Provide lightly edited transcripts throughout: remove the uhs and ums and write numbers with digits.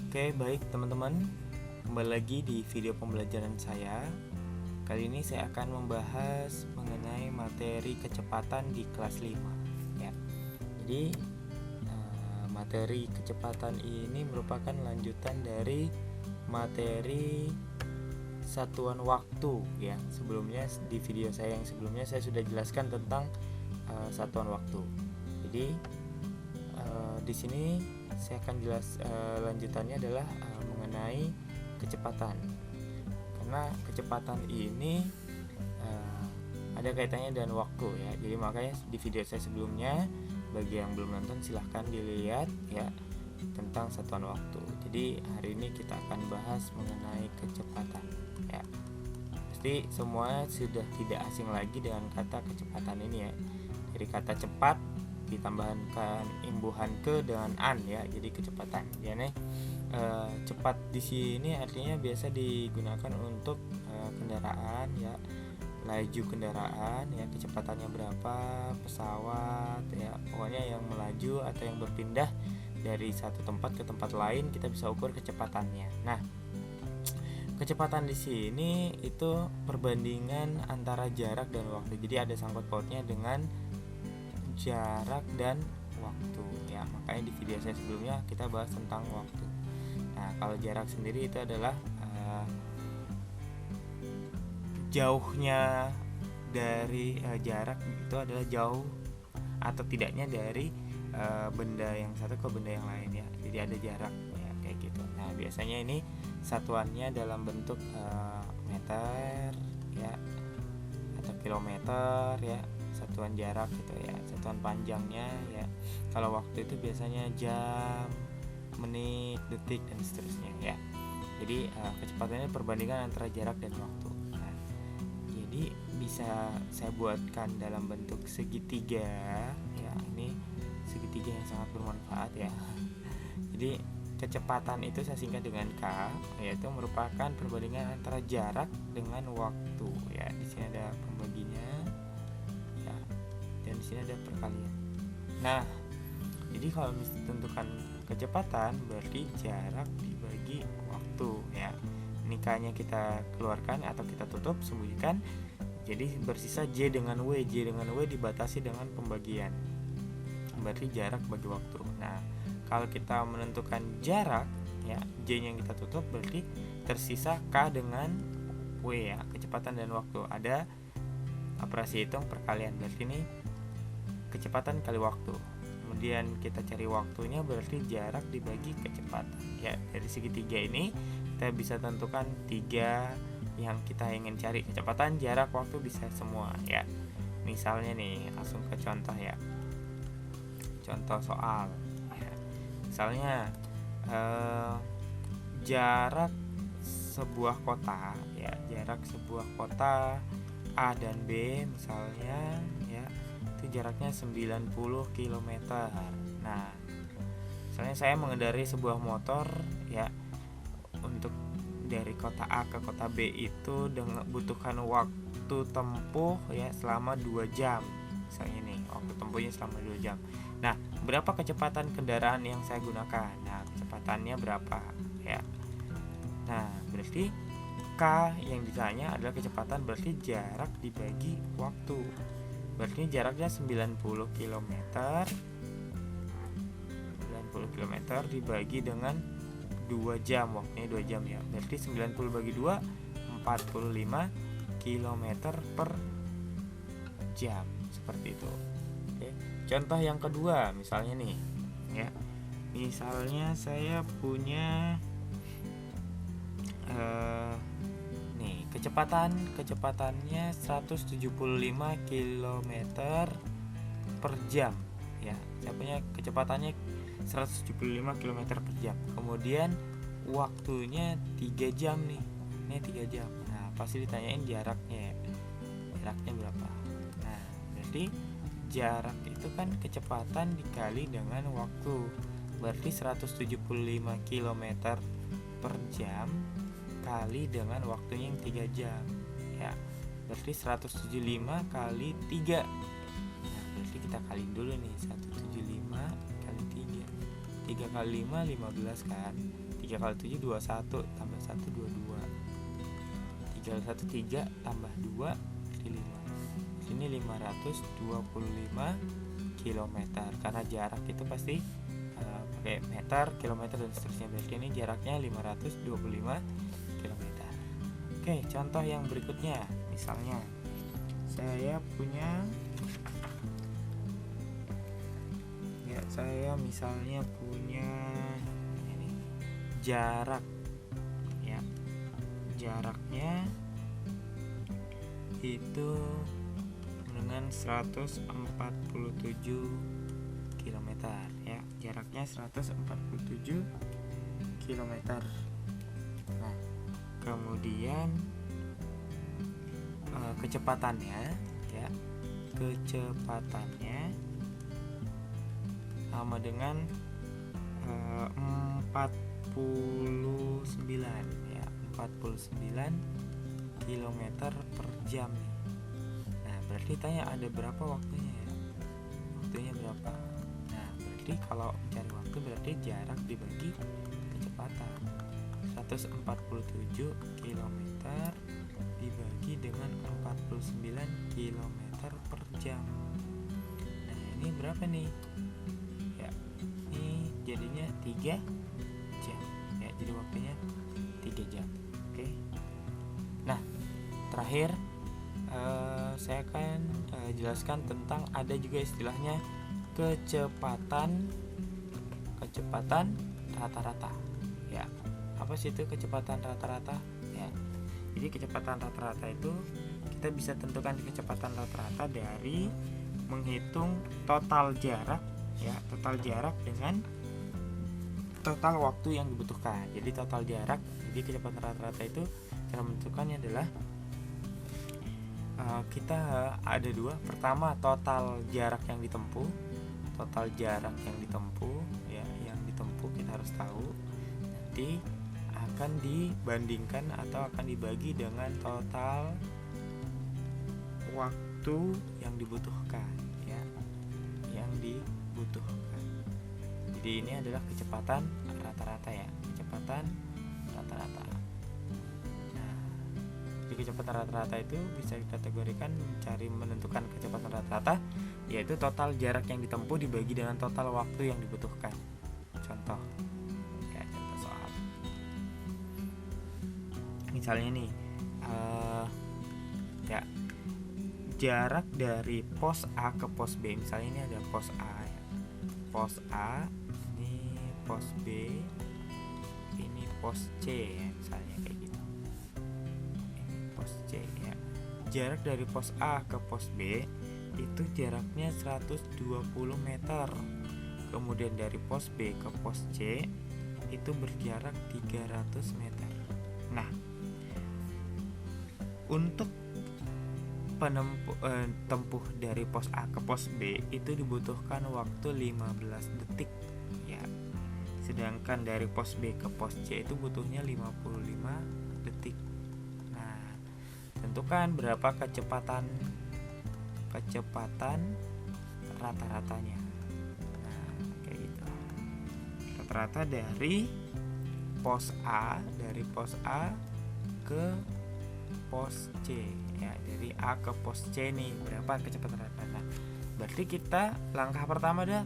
Oke, baik teman-teman. Kembali lagi di video pembelajaran saya. Kali ini saya akan membahas mengenai materi kecepatan di kelas 5 ya. Jadi materi kecepatan ini merupakan lanjutan dari materi satuan waktu ya. Sebelumnya di video saya yang sebelumnya saya sudah jelaskan tentang satuan waktu. Jadi di sini saya akan lanjutannya adalah mengenai kecepatan. Karena kecepatan ini ada kaitannya dengan waktu ya. Jadi makanya di video saya sebelumnya, bagi yang belum nonton silahkan dilihat ya, tentang satuan waktu. Jadi hari ini kita akan bahas mengenai kecepatan ya. Pasti semua sudah tidak asing lagi dengan kata kecepatan ini ya. Dari kata cepat ditambahkan imbuhan ke dengan an ya, jadi kecepatan. Jadi cepat di sini artinya biasa digunakan untuk kendaraan ya, laju kendaraan ya, kecepatannya berapa, pesawat ya, pokoknya yang melaju atau yang berpindah dari satu tempat ke tempat lain kita bisa ukur kecepatannya. Nah, kecepatan di sini itu perbandingan antara jarak dan waktu. Jadi ada sangkut pautnya dengan jarak dan waktu ya. Makanya di video saya sebelumnya kita bahas tentang waktu. Nah, kalau jarak sendiri itu adalah jauhnya dari jarak itu adalah jauh atau tidaknya dari benda yang satu ke benda yang lain ya. Jadi ada jarak ya, kayak gitu. Nah, biasanya ini satuannya dalam bentuk meter ya atau kilometer ya, satuan jarak gitu ya, satuan panjangnya ya. Kalau waktu itu biasanya jam, menit, detik dan seterusnya ya. Jadi kecepatannya perbandingan antara jarak dan waktu. Nah, jadi bisa saya buatkan dalam bentuk segitiga ya. Ini segitiga yang sangat bermanfaat ya. Jadi kecepatan itu saya singkat dengan K, yaitu merupakan perbandingan antara jarak dengan waktu ya. Di sini ada pembaginya ya, dan di sini ada perkalian. Nah, jadi kalau tentukan kecepatan berarti jarak dibagi waktu ya. Ini K-nya kita keluarkan atau kita tutup, sembunyikan. Jadi bersisa J dengan W. J dengan W dibatasi dengan pembagian, berarti jarak bagi waktu. Nah, kalau kita menentukan jarak ya, J-nya yang kita tutup berarti tersisa K dengan W ya, kecepatan dan waktu. Ada operasi hitung perkalian, berarti ini kecepatan kali waktu. Kemudian kita cari waktunya, berarti jarak dibagi kecepatan ya. Dari segitiga ini kita bisa tentukan 3 yang kita ingin cari, kecepatan, jarak, waktu, bisa semua ya. Misalnya nih, langsung ke contoh ya, contoh soal ya. Misalnya jarak sebuah kota ya, jarak sebuah kota A dan B misalnya ya, itu jaraknya 90 km. Nah, misalnya saya mengendarai sebuah motor ya, untuk dari kota A ke kota B itu dengan butuhkan waktu tempuh ya selama 2 jam. Misalnya nih, waktu tempuhnya selama 2 jam. Nah, berapa kecepatan kendaraan yang saya gunakan? Nah, kecepatannya berapa ya. Nah, berarti K yang ditanya adalah kecepatan, berarti jarak dibagi waktu. Berarti jaraknya 90 km. 90 km dibagi dengan 2 jam, waktunya 2 jam ya. Berarti 90 bagi 2, 45 km per jam. Seperti itu. Oke. Contoh yang kedua misalnya nih ya. Misalnya saya punya nih kecepatannya 175 km per jam ya. Saya punya kecepatannya 175 km per jam. Kemudian waktunya 3 jam nih. Ini 3 jam. Nah, pasti ditanyain jaraknya ya. Jaraknya berapa? Nah, berarti jarak itu kan kecepatan dikali dengan waktu. Berarti 175 km per jam kali dengan waktunya yang 3 jam ya. Berarti 175 kali 3. Nah, berarti kita kali dulu nih, 175 kali 3. 3 kali 5 15 kan. 3 kali 7 21 tambah 1 22. 3 kali 1 3 tambah 2 jadi 5. Sini 525 km karena jarak itu pasti pakai meter, kilometer dan seterusnya. Berarti ini jaraknya 525 km. Oke, contoh yang berikutnya. Misalnya saya misalnya punya ini, jarak ya. Jaraknya itu dengan 147 km ya. Jaraknya 147 km. Nah, kemudian kecepatannya ya. Kecepatannya sama dengan 49 ya. 49 km per jam nih. Nah, berarti tanya ada berapa waktunya ya? Waktunya berapa? Nah, berarti kalau mencari waktu berarti jarak dibagi kecepatan. 147 km dibagi dengan 49 km per jam. Nah, ini berapa nih? Ya, ini jadinya 3 jam. Ya, jadi waktunya 3 jam. Oke. Nah, terakhir saya akan jelaskan tentang ada juga istilahnya kecepatan rata-rata. Ya, apa sih itu kecepatan rata-rata? Ya, jadi kecepatan rata-rata itu kita bisa tentukan kecepatan rata-rata dari menghitung total jarak ya, total jarak dengan total waktu yang dibutuhkan. Jadi total jarak, jadi kecepatan rata-rata itu cara menentukannya adalah kita ada dua. Pertama, total jarak yang ditempuh. Total jarak yang ditempuh ya, yang ditempuh kita harus tahu. Nanti akan dibandingkan atau akan dibagi dengan total waktu yang dibutuhkan ya, yang dibutuhkan. Jadi ini adalah kecepatan rata-rata ya, kecepatan rata-rata. Nah, di kecepatan rata-rata itu bisa dikategorikan menentukan kecepatan rata-rata yaitu total jarak yang ditempuh dibagi dengan total waktu yang dibutuhkan. Contoh ya, contoh soal. Misalnya nih ya, jarak dari pos A ke pos B. Misalnya ini ada pos A ya. Pos A, ini pos B, ini pos C ya, misalnya kayak gitu. Ini pos C ya. Jarak dari pos A ke pos B itu jaraknya 120 meter. Kemudian dari pos B ke pos C itu berjarak 300 meter. Nah, untuk tempuh dari pos A ke pos B itu dibutuhkan waktu 15 detik ya. Sedangkan dari pos B ke pos C itu butuhnya 55 detik. Nah, tentukan berapa kecepatan rata-ratanya. Nah, kayak gitu. Rata-rata dari pos A ke pos C ya, dari A ke pos C nih berapa kecepatan rata-rata. Berarti kita langkah pertama dah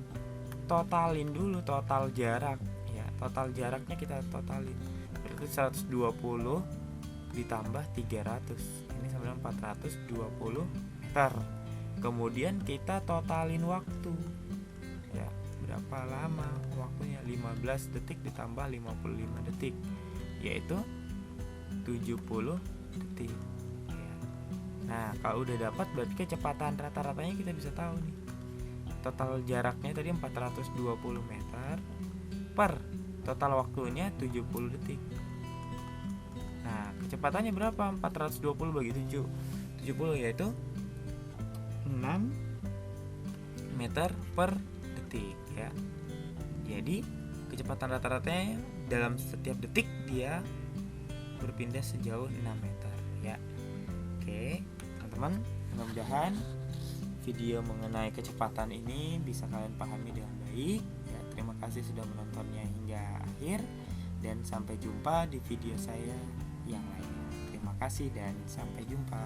totalin dulu total jarak ya, total jaraknya kita totalin. Berarti 120 ditambah 300 ini sama dengan 420 meter. Kemudian kita totalin waktu ya, berapa lama waktunya, 15 detik ditambah 55 detik yaitu 70 detik ya. Nah, kalau udah dapat berarti kecepatan rata-ratanya kita bisa tahu nih. Total jaraknya tadi 420 meter per total waktunya 70 detik. Nah, kecepatannya berapa? 420 bagi 70 yaitu 6 meter per detik ya. Jadi kecepatan rata-ratanya dalam setiap detik dia berpindah sejauh 6 meter ya. Oke, teman-teman, mudah-mudahan video mengenai kecepatan ini bisa kalian pahami dengan baik ya. Terima kasih. kasih sudah menontonnya hingga akhir, dan sampai jumpa di video saya yang lainnya. Terima kasih dan sampai jumpa.